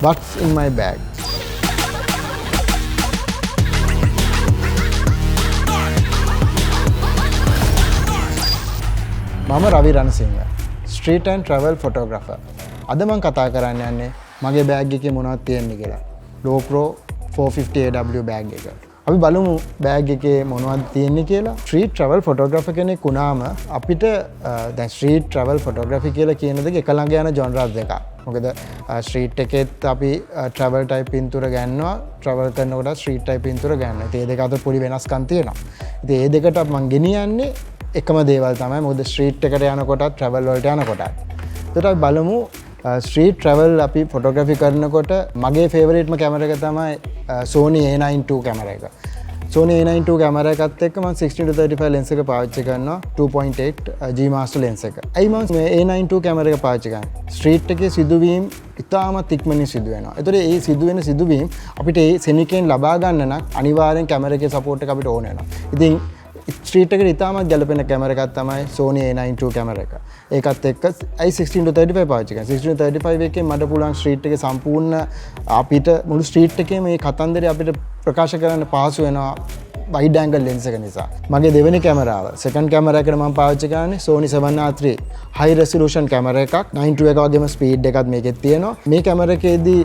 What's in my bag? මම Ravi Ranasinghe street and travel photographer. අද මම කතා කරන්න යන්නේ මගේ බෑග් එකේ මොනවද තියෙන්නේ කියලා. GoPro 450 AW බෑග් එක. අපි බලමු බෑග් එකේ මොනවද තියෙන්නේ කියලා. ස්ට්‍රීට් ට්‍රැවල් ෆොටෝග්‍රැෆර් කෙනෙක් වුණාම අපිට දැන් ස්ට්‍රීට් ට්‍රැවල් ෆොටෝග්‍රැෆි කියලා කියන දෙක එක ළඟ යන ජොනරස් දෙකක්. මොකද ස්ට්‍රීට් එකෙත් අපි ට්‍රැවල් ටයිප් පින්තූර ගන්නවා, ට්‍රැවල් කරනකොට ස්ට්‍රීට් ටයිප් පින්තූර ගන්නවා. ඉතින් මේ දෙක අතර පොඩි වෙනස්කම් තියෙනවා. ඉතින් මේ දෙකට මම ගෙනියන්නේ එකම දේවල් තමයි. මොකද ස්ට්‍රීට් එකට යනකොටත් ට්‍රැවල් වලට යනකොටත්. ඒකට අපි බලමු ස්ට්‍රීට් ට්‍රැවල් අපි ෆොටෝග්‍රැෆි කරනකොට මගේ ෆේවරිට්ම කැමරා එක තමයි Sony A9 II කැමරා එක. Sony A9 II කැමරා එකත් එක්ක මම 16-35 ලෙන්ස් එක පාවිච්චි කරනවා 2.8 G master ලෙන්ස් එක. ඇයි මම මේ A9 II කැමරා එක පාවිච්චි කරන්නේ? ස්ට්‍රීට් එකේ සිදුවීම් ඉතාමත් ඉක්මනින් සිදු වෙනවා. ඒතකොට මේ සිදුවෙන සිදුවීම් අපිට ඒ සෙනිකෙන් ලබා ගන්න නම් අනිවාර්යෙන් කැමරා එකේ සපෝට් එක අපිට ඕන වෙනවා. ඉතින් ස්ට්‍රීට් එකට ඉතාමත් ගැලපෙන කැමරා එකක් තමයි Sony A9 II කැමරා එක. ඒකත් එක්ක I 16-35 පාවිච්චි කරනවා. 16-35 එකෙන් මට පුළුවන් ස්ට්‍රීට් එකේ සම්පූර්ණ අපිට මුළු ස්ට්‍රීට් එකේ මේ කතන්දරය අපිට ප්‍රකාශ කරන්න පහසු වෙනවා wide angle lens එක නිසා. මගේ දෙවෙනි කැමරාව second කැමරා එකට මම පාවිච්චි කරන්නේ Sony 7R3 high resolution camera එකක්. 9:2 එක වගේම ස්පීඩ් එකක් මේකෙත් තියෙනවා. මේ කැමරා එකේදී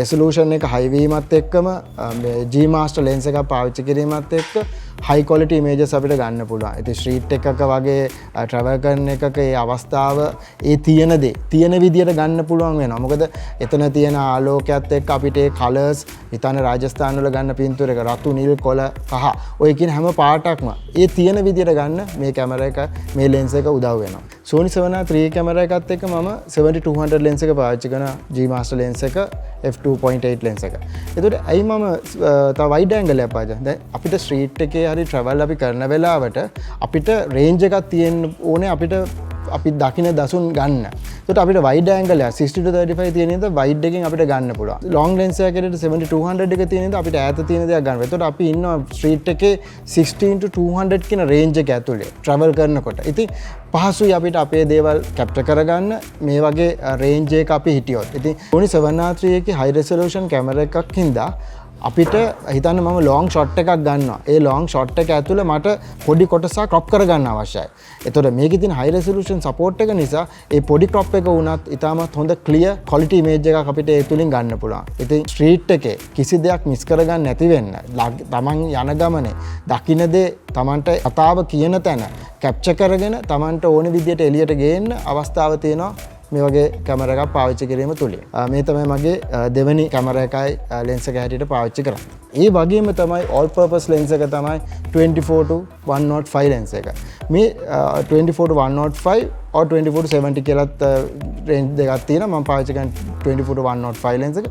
resolution එක high වීමත් එක්කම G master lens එකක් පාවිච්චි කිරීමත් එක්ක high quality images අපිට ගන්න පුළුවන්. ඉතින් ස්ට්‍රීට් එකක වගේ travel කරන එකක ඒ අවස්ථාව ඒ තියෙන විදියට ගන්න පුළුවන් වෙනවා. මොකද එතන තියෙන ආලෝකයත් එක්ක අපිට ඒ colors හිතන්න රාජස්ථාන වල ගන්න පින්තූර එක රතු නිල් කොළ කහ ඔය කියන හැම පාටක්ම ඒ තියෙන විදියට ගන්න මේ කැමරා එක මේ lens එක උදව් වෙනවා. Sony 7R3 කැමරා එකත් එක්ක මම 70-200 lens එක පාවිච්චි කරන G master lens එක f2.8 lens එක. එතකොට ඇයි මම තව wide angle එකක් පාවිච්චි කරන්නේ? දැන් අපිට ස්ට්‍රීට් එකේ හරි travel අපි කරන වෙලාවට අපිට range එකක් තියෙන්න ඕනේ අපි දකින්න දසුන් ගන්න. ඒකට අපිට wide angle එක 60-35 තියෙන නිසා wide එකෙන් අපිට ගන්න පුළුවන්. long lens එකකට 70-200 එක තියෙන නිසා අපිට ඈත තියෙන දේක් ගන්න. ඒකට අපි ඉන්නවා ස්ට්‍රීට් එකේ 16-200 කියන range එක ඇතුලේ travel කරනකොට. ඉතින් පහසුයි අපිට අපේ දේවල් capture කරගන්න මේ වගේ range එක අපි හිටියොත්. ඉතින් Sony 7R3 එකේ high resolution camera එකක් හින්දා අපිට හිතන්න මම long shot එකක් ගන්නවා. ඒ long shot එක ඇතුළේ මට පොඩි කොටසක් crop කරගන්න අවශ්‍යයි. එතකොට මේකේ තියෙන high resolution support එක නිසා ඒ පොඩි crop එක වුණත් ඉතාමත් හොඳ clear quality image එකක් අපිට ඒ තුලින් ගන්න පුළුවන්. ඉතින් street එකේ කිසි දෙයක් miss කරගන්න නැති වෙන්න තමන් යන ගමනේ දකින්න දේ තමන්ට අතාව කියන තැන capture කරගෙන තමන්ට ඕන විදියට එළියට ගේන්න අවස්ථාව තියෙනවා. මේ වගේ කැමරා එකක් පාවිච්චි කිරීම තුලින්. මේ තමයි මගේ දෙවෙනි කැමරා එකයි ලෙන්ස් එක හැටියට පාවිච්චි කරන්නේ. ඒ වගේම තමයි all purpose lens එක තමයි 24-105 lens එක. මේ 24-105 or 24-70 කියලාත් range දෙකක් තියෙනවා. මම පාවිච්චි කරන්නේ 24-105 lens එක.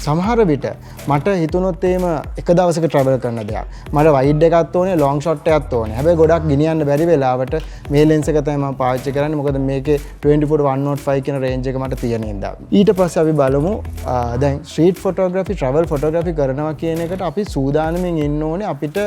සමහර විට මට හිතුනොත් එහෙම එක දවසක travel කරන දෙයක්. මට wide එකක් ඕනේ, long shot එකක් ඕනේ. හැබැයි ගොඩක් ගෙනියන්න බැරි වෙලාවට මේ lens එක තමයි මම පාවිච්චි කරන්නේ. මොකද මේකේ 24-105 කියන range එක මට තියෙන හින්දා. ඊට පස්සේ අපි බලමු දැන් street photography, travel photography කරනවා කියන එකට අපි සූදානමින් ඉන්න ඕනේ. අපිට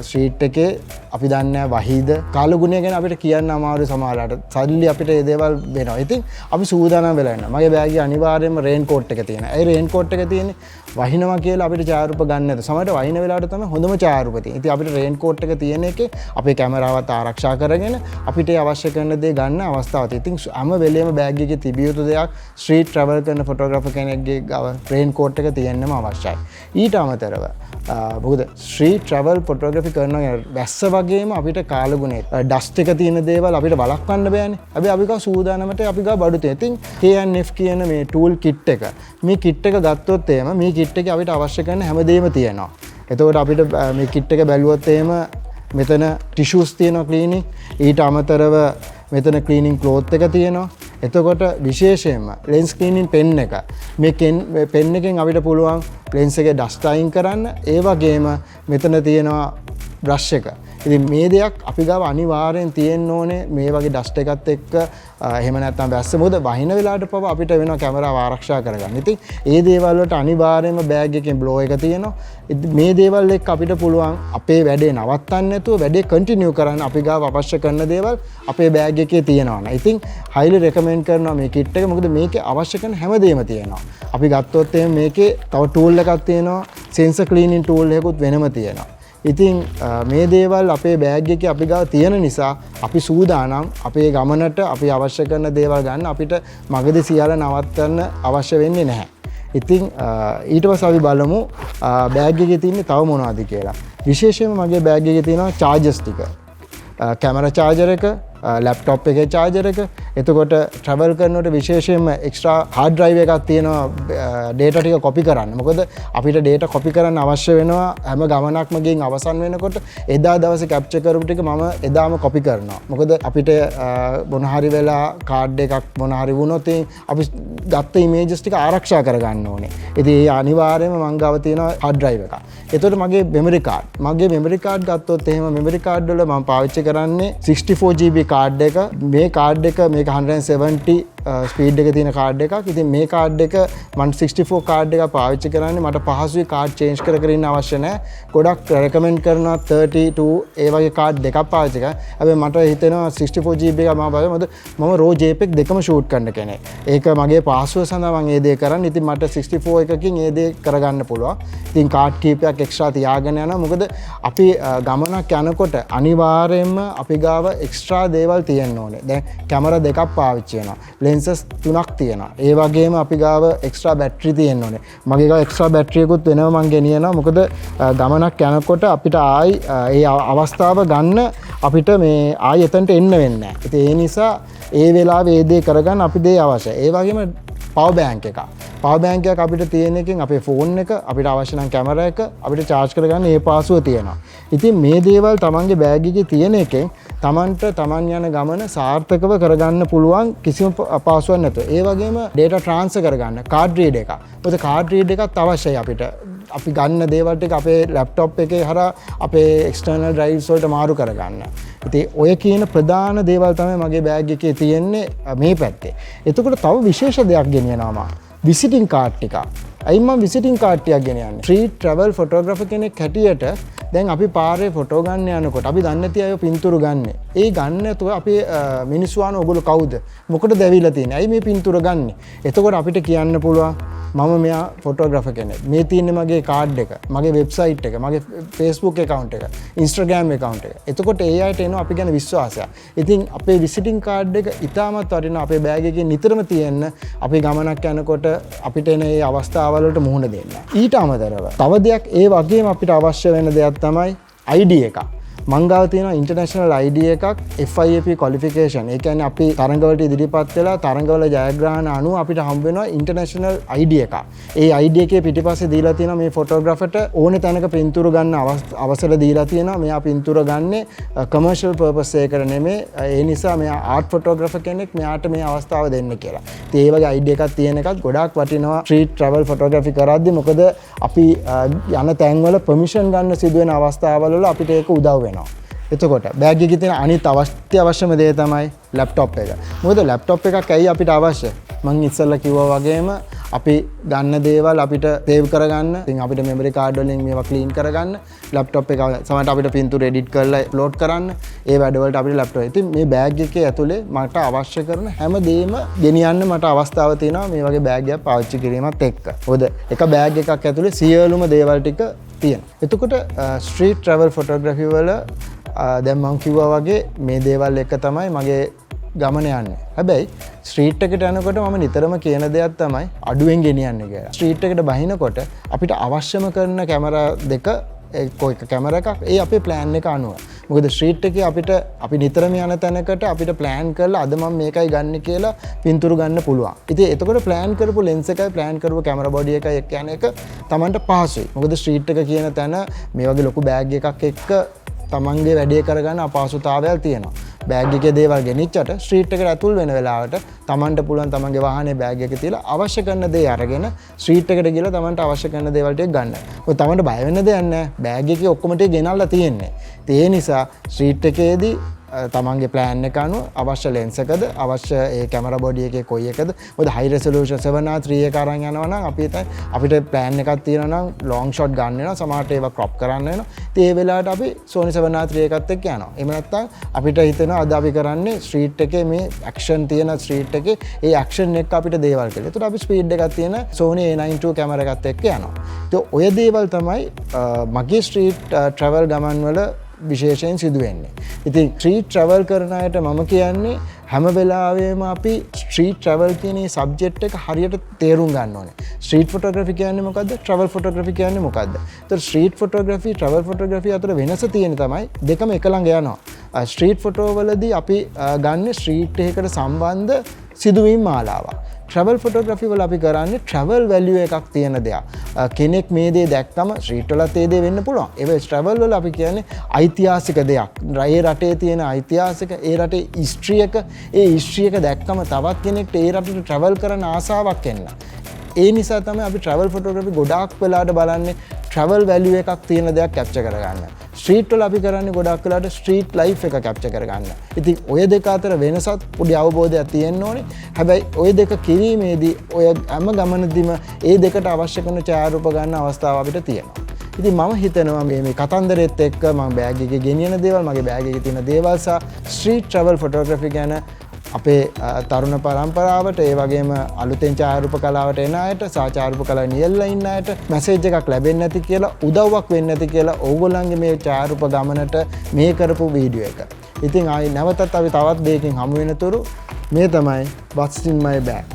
ස්ට්‍රීට් එකේ අපි දන්නේ වහීද කාලගුණය ගැන අපිට කියන්න අමාරු සමහරවිට. සල්ලි අපිට මේ දේවල් වෙනවා. ඉතින් අපි සූදානම් වෙලා ඉන්නවා. මගේ බෑග් එකේ අනිවාර්යයෙන්ම රේන් කෝට් එක තියෙනවා. ඒ රේන් කෝට් එක තියෙන්නේ වහිනවා කියලා අපිට ඡායාරූප ගන්න නැත. සමහරවිට වහින වෙලාවට තමයි හොඳම ඡායාරූප තියෙන්නේ. ඉතින් අපිට රේන් කෝට් එක තියෙන එකේ අපේ කැමරාවත් ආරක්ෂා කරගෙන අපිට අවශ්‍ය කරන දේ ගන්න අවස්ථාවක් තියෙනවා. ඉතින් හැම වෙලේම බෑග් එකේ තිබිය යුතු දෙයක් ස්ට්‍රීට් ට්‍රැවල් කරන ෆොටෝග්‍රැෆර් කෙනෙක්ගේ ගාව රේන් කෝට් එක තියෙන්නම අවශ්‍යයි. ඊට අමතරව මොකද ස්ට්‍රීට් ට්‍රැවල් ෆොටෝග්‍රැෆි කරනවා වැස්ස වගේම අපිට කාලගුණේ ඩස්ට් එක තියෙන දේවල් අපිට වළක්වන්න බෑනේ. අපි ගාව සූදානමට අපි ගාව බඩු තියෙන. ඉතින් KNF කියන මේ ටූල් කිට් එක මේ කිට් එක ගත්තොත් එහෙම මේ කිට් එකේ අපිට අවශ්‍ය කරන හැමදේම තියෙනවා. එතකොට අපිට මේ කිට් එක බැලුවොත් එහෙම මෙතන ටිෂුස් තියෙනවා ක්ලීනින්. ඊට අමතරව මෙතන ක්ලීනින් ක්ලෝත් එක තියෙනවා. එතකොට විශේෂයෙන්ම ලෙන්ස් ක්ලීනින් පෙන් එක මේ පෙන් එකෙන් අපිට පුළුවන් ලෙන්ස් එකේ ඩස්ට් අයින් කරන්න. ඒ වගේම මෙතන තියෙනවා බ්‍රෂ් එක. ඉතින් මේ දෙයක් අපි ගාව අනිවාර්යෙන් තියෙන්න ඕනේ මේ වගේ ඩස්ට් එකත් එක්ක එහෙම නැත්නම් වැස්ස මොකද වහින වෙලාවට පව අපිට වෙනවා කැමරාව ආරක්ෂා කරගන්න. ඉතින් ඒ දේවල් වලට අනිවාර්යයෙන්ම බෑග් එකේ බ්ලෝ එක තියෙනවා. මේ දේවල් එක්ක අපිට පුළුවන් අපේ වැඩේ නවත්තන්න නැතුව වැඩේ කන්ටිනියු කරන්න අපි ගාව අවශ්‍ය කරන දේවල් අපේ බෑග් එකේ තියෙනවා. ඉතින් highly recommend කරනවා මේ kit එක. මොකද මේකේ අවශ්‍ය කරන හැමදේම තියෙනවා. අපි ගත්තොත් එහෙනම් මේකේ තව tool එකක් තියෙනවා. sensor cleaning tool එකකුත් වෙනම තියෙනවා. ඉතින් මේ දේවල් අපේ බෑග් එකේ අපි ගාව තියෙන නිසා අපි සූදානම් අපේ ගමනට අපි අවශ්‍ය කරන දේවල් ගන්න අපිට මගදී සියල්ල නවත්තන්න අවශ්‍ය වෙන්නේ නැහැ. ඉතින් ඊට පස්සේ අපි බලමු බෑග් එකේ තියෙන තව මොනවද කියලා. විශේෂයෙන්ම මගේ බෑග් එකේ තියෙනවා chargers ටික. කැමරා charger එක, ලැප්ටොප් එකේ charger එක. එතකොට travel කරනකොට විශේෂයෙන්ම extra hard drive එකක් තියෙනවා data ටික copy කරන්න. මොකද අපිට data copy කරන්න අවශ්‍ය වෙනවා හැම ගමනක්ම ගින් අවසන් වෙනකොට එදා දවසේ capture කරපු ටික මම එදාම copy කරනවා. මොකද අපිට මොන හරි වෙලා card එකක් මොන හරි වුණොත් අපි ගත්ත images ටික ආරක්ෂා කරගන්න ඕනේ. ඉතින් ඒ අනිවාර්යයෙන්ම මං ගාව තියෙනවා hard drive එකක්. එතකොට මගේ memory card. මගේ memory card ගත්තොත් එහෙම memory card වල මම පාවිච්චි කරන්නේ 64GB card එක. මේ card එක මේක 170 ස්පීඩ් එක තියෙන කාඩ් එකක්. ඉතින් මේ කාඩ් එක 164 කාඩ් එක පාවිච්චි කරන්නේ මට පහසුයි කාඩ් චේන්ජ් කර කර ඉන්න අවශ්‍ය නැහැ. ගොඩක් රෙකමෙන්ඩ් කරනවා 32 ඒ වගේ කාඩ් දෙකක් පාවිච්චි කරන්න. හැබැයි මට හිතෙනවා 64GB එක මම බලමු. මොකද මම රෝ JPEG දෙකම ෂූට් කරන්න කෙනෙක්. ඒක මගේ පහසුව සඳහා මම ඒ දේ කරන්නේ. ඉතින් මට 64 එකකින් ඒ දේ කරගන්න පුළුවන්. ඉතින් කාඩ් කීපයක් එක්ස්ට්‍රා තියාගෙන යනවා. මොකද අපි ගමනක් යනකොට අනිවාර්යයෙන්ම අපි ගාව එක්ස්ට්‍රා දේවල් තියෙන්න ඕනේ. දැන් කැමරා දෙකක් පාවිච්චි වෙනවා. lenses 3ක් තියෙනවා. ඒ වගේම අපි ගාව එක්ස්ට්‍රා බැටරි තියෙන්න ඕනේ. මගේ ගාව එක්ස්ට්‍රා බැටරි එකකුත් වෙනවා මම ගෙනියනවා. මොකද ගමනක් යනකොට අපිට ආයි ඒ අවස්ථාව ගන්න අපිට මේ ආයි එතනට එන්න වෙන්නේ නැහැ. ඉතින් ඒ නිසා ඒ වෙලාවේ ඒ දේ කරගන්න අපි දේ අවශ්‍යයි. ඒ වගේම power bank එකක්. power bank එකක් අපිට තියෙන එකෙන් අපේ ෆෝන් එක අපිට අවශ්‍ය නම් කැමරා එක අපිට charge කරගන්න ඒ පාසුව තියෙනවා. ඉතින් මේ දේවල් තමන්ගේ බෑග් එකේ තියෙන එකෙන් තමන්ට තමන් යන ගමන සාර්ථකව කරගන්න පුළුවන් කිසිම අපහසුවක් නැතුව. ඒ වගේම data transfer කරගන්න card reader එකක්. මොකද card reader එකත් අවශ්‍යයි අපිට. අපි ගන්න දේවල් ටික අපේ laptop එකේ හරහා අපේ external drives වලට මාරු කරගන්න. ඉතින් ඔය කියන ප්‍රධාන දේවල් තමයි මගේ බෑග් එකේ තියෙන්නේ මේ පැත්තේ. එතකොට තව විශේෂ දෙයක් ගෙනියනවා මම. visiting card ටික. අයින් මම visiting card ටිකක් ගෙනියන්නේ. street travel photographer කෙනෙක් හැටියට දැන් අපි පාරේ ෆොටෝ ගන්න යනකොට අපි දන්නේ නැති අය පින්තූර ගන්න. ඒ ගන්න නැතුව අපි මිනිස්සු ආන ඔයගොල්ලෝ කවුද? මොකටද ඇවිල්ලා තියෙන්නේ? ඇයි මේ පින්තූර ගන්න? එතකොට අපිට කියන්න පුළුවන් මම මෙයා ෆොටෝග්‍රැෆර් කෙනෙක්. මේ තියෙන්නේ මගේ කාඩ් එක, මගේ වෙබ්සයිට් එක, මගේ Facebook account එක, Instagram account එක. එතකොට ඒ අයට එනවා අපි ගැන විශ්වාසයක්. ඉතින් අපේ visiting card එක ඉතාමත් වටිනවා අපේ බෑග් එකේ නිතරම තියෙන්න අපි ගමනක් යනකොට අපිට එන ඒ අවස්ථාවල් වලට මුහුණ දෙන්න. ඊට අමතරව තව දෙයක් ඒ වගේම අපිට අවශ්‍ය වෙන දෙයක් තමයි ID එකක්. මංගාව තියෙන ඉන්ටර්නැෂනල් ID එකක් FIAP qualification. ඒ කියන්නේ අපි තරඟවලට ඉදිරිපත් වෙලා තරඟවල ජයග්‍රහණ අනුව අපිට හම්බ වෙනවා ඉන්ටර්නැෂනල් ID එකක්. ඒ ID එකේ පිටිපස්සේ දීලා තියෙනවා මේ ෆොටෝග්‍රැෆර්ට ඕනේ තැනක පින්තූර ගන්න අවසර දීලා තියෙනවා. මෙයා පින්තූර ගන්නේ කමර්ෂල් පර්පස් එකකට නෙමෙයි. ඒ නිසා මෙයා ආර්ට් ෆොටෝග්‍රැෆර් කෙනෙක් මෙයාට මේ අවස්ථාව දෙන්න කියලා. ඉතින් ඒ වගේ ID එකක් තියෙන එකත් ගොඩාක් වටිනවා ස්ට්‍රීට් ට්‍රැවල් ෆොටෝග්‍රැෆි කරද්දී. මොකද අපි යන තැන්වල පර්මිෂන් ගන්න සිදුවෙන අවස්ථාවල වල අපිට ඒක උදව් වෙනවා. එතකොට බෑග් එකේ තියෙන අනිත් අවශ්‍යම දේ තමයි ලැප්ටොප් එක. මොකද ලැප්ටොප් එකක් ඇයි අපිට අවශ්‍ය? මම ඉස්සෙල්ලා කිව්වා වගේම අපි ගන්න දේවල් අපිට සේව් කරගන්න. ඉතින් අපිට මෙමරි කාඩ් වලින් මේවා ක්ලීන් කරගන්න. ලැප්ටොප් එක සමහරවිට අපිට පින්තූර එඩිට් කරලා අප්ලෝඩ් කරන්න. ඒ වැඩවලට අපිට ලැප්ටොප්. ඉතින් මේ බෑග් එකේ ඇතුලේ මට අවශ්‍ය කරන හැම දෙයක්ම ගෙනියන්න මට අවස්ථාව තියෙනවා මේ වගේ බෑග් එකක් පාවිච්චි කිරීමත් එක්ක. මොකද එක බෑග් එකක් ඇතුලේ සියලුම දේවල් ටික තියෙනවා. එතකොට ස්ට්‍රීට් ට්‍රැවල් ෆොටෝග්‍රැෆි වල දැන් මම කිව්වා වගේ මේ දේවල් එක තමයි මගේ ගමන යන්නේ. හැබැයි ස්ට්‍රීට් එකට යනකොට මම නිතරම කියන දෙයක් තමයි අඩුවෙන් ගෙනියන්නේ කියලා. ස්ට්‍රීට් එකට බහිනකොට අපිට අවශ්‍යම කරන කැමරා දෙක එක කැමරා එකක් ඒ අපේ ප්ලෑන් එක අනුව. මොකද ස්ට්‍රීට් එකේ අපිට අපි නිතරම යන තැනකට අපිට ප්ලෑන් කරලා අද මම මේකයි ගන්න කියලා පින්තූරු ගන්න පුළුවන්. ඉතින් එතකොට ප්ලෑන් කරපු ලෙන්ස් එකයි ප්ලෑන් කරපු කැමරා බොඩි එකයි එක්ක යන එක Tamanට පහසුයි. මොකද ස්ට්‍රීට් එක කියන තැන මේ වගේ ලොකු බෑග් එකක් එක්ක තමන්ගේ වැඩේ කරගන්න අපහසුතාවයල් තියෙනවා. බෑග් එකේ දේවල් ගෙනිච්චට ස්ට්‍රීට් එකට ඇතුල් වෙන වෙලාවට Tamanට පුළුවන් තමන්ගේ වාහනේ බෑග් එක තියලා අවශ්‍ය කරන දේ අරගෙන ස්ට්‍රීට් එකට ගිහලා Tamanට අවශ්‍ය කරන දේවල් ටික ගන්න. මොකද Tamanට බය වෙන්න දෙයක් නැහැ. බෑග් එකේ ඔක්කොම ටික ගෙනල්ලා තියෙන්නේ. ඒ නිසා ස්ට්‍රීට් එකේදී තමන්ගේ ප්ලෑන් එක අනුව අවශ්‍ය ලෙන්ස් එකද අවශ්‍ය ඒ කැමරා බොඩි එකේ කොයි එකද මොකද හයි රෙසලූෂන් 7R3 එක අරන් යනවා නම් අපිට ප්ලෑන් එකක් තියෙනවා නම් ලොන්గ్ ෂොට් ගන්න වෙනවා සමහරට ඒවා ක්‍රොප් කරන්න වෙනවා ඉතින් ඒ වෙලාවට අපි Sony 7R3 එකත් එක්ක යනවා එහෙම නැත්නම් අපිට හිතෙනවා අද අපි කරන්නේ ස්ට්‍රීට් එකේ මේ ඇක්ෂන් තියෙන ස්ට්‍රීට් එකේ ඒ ඇක්ෂන් එක අපිට දේවල් කියලා. ඒකට අපි ස්පීඩ් එකක් තියෙන Sony A9 II කැමරා එකත් එක්ක යනවා. ඉතින් ඔය දේවල් තමයි මගේ ස්ට්‍රීට් ට්‍රැවල් ගමන් වල විශේෂයෙන් සිදු වෙන්නේ. ඉතින් ස්ට්‍රීට් ට්‍රැවල් කරන අයට මම කියන්නේ හැම වෙලාවෙම අපි ස්ට්‍රීට් ට්‍රැවල් කියන මේ සබ්ජෙක්ට් එක හරියට තේරුම් ගන්න ඕනේ. ස්ට්‍රීට් ෆොටෝග්‍රැෆි කියන්නේ මොකද්ද? ට්‍රැවල් ෆොටෝග්‍රැෆි කියන්නේ මොකද්ද? ඒතර ස්ට්‍රීට් ෆොටෝග්‍රැෆි ට්‍රැවල් ෆොටෝග්‍රැෆි අතර වෙනස තියෙන තමයි දෙකම එක ළඟ යනවා. ස්ට්‍රීට් ෆොටෝ වලදී අපි ගන්න ස්ට්‍රීට් එකකට සම්බන්ධ සිදුවීම් මාලාවක්. ට්‍රැවල් ෆොටෝග්‍රැෆි වල අපි කරන්නේ ට්‍රැවල් වැලියු එකක් තියෙන දෙයක්. කෙනෙක් මේ දේ දැක්කම ස්ට්‍රීට් වලත් ඒ දේ වෙන්න පුළුවන්. ඒ ට්‍රැවල් වල අපි කියන්නේ ඓතිහාසික දෙයක්. ඒ රටේ තියෙන ඓතිහාසික ඒ රටේ හිස්ටරි එක ඒ හිස්ටරි එක දැක්කම තවත් කෙනෙක්ට ඒ රටට ට්‍රැවල් කරන්න ආසාවක් එන්න. ඒ නිසා තමයි අපි ට්‍රැවල් ෆොටෝග්‍රැෆි ගොඩාක් වෙලාට බලන්නේ ට්‍රැවල් වැලියු එකක් තියෙන දෙයක් කැප්චර් කරගන්න. ස්ට්‍රීට් වල අපි කරන්නේ ගොඩාක් වෙලාට ස්ට්‍රීට් ලයිෆ් එක කැප්චර් කරගන්න. ඉතින් ඔය දෙක අතර වෙනසත් පොඩි අවබෝධයක් තියෙන්න ඕනේ. හැබැයි ඔය දෙක කිරීමේදී ඔය හැම ගමනදීම ඒ දෙකට අවශ්‍ය කරන ඡායාරූප ගන්න අවස්ථාව අපිට තියෙනවා. ඉතින් මම හිතනවා මේ කතන්දරෙත් එක්ක මම බෑග් එකේ ගෙනියන දේවල් මගේ බෑග් එකේ තියෙන දේවල් සහ ස්ට්‍රීට් ට්‍රැවල් ෆොටෝග්‍රැෆි ගැන අපේ තරුණ පරම්පරාවට ඒ වගේම අලුතෙන් ඡායාරූප කලාවට එන අයට සහ ඡායාරූප කලාවේ නියැලලා ඉන්න අයට මැසේජ් එකක් ලැබෙන්නේ නැති කියලා උදව්වක් වෙන්නේ නැති කියලා ඕගොල්ලන්ගේ මේ ඡායාරූප ගමනට මේ කරපු වීඩියෝ එක. ඉතින් ආයි නැවතත් අපි තවත් දෙයකින් හමු වෙනතුරු මේ තමයි what's in my bag.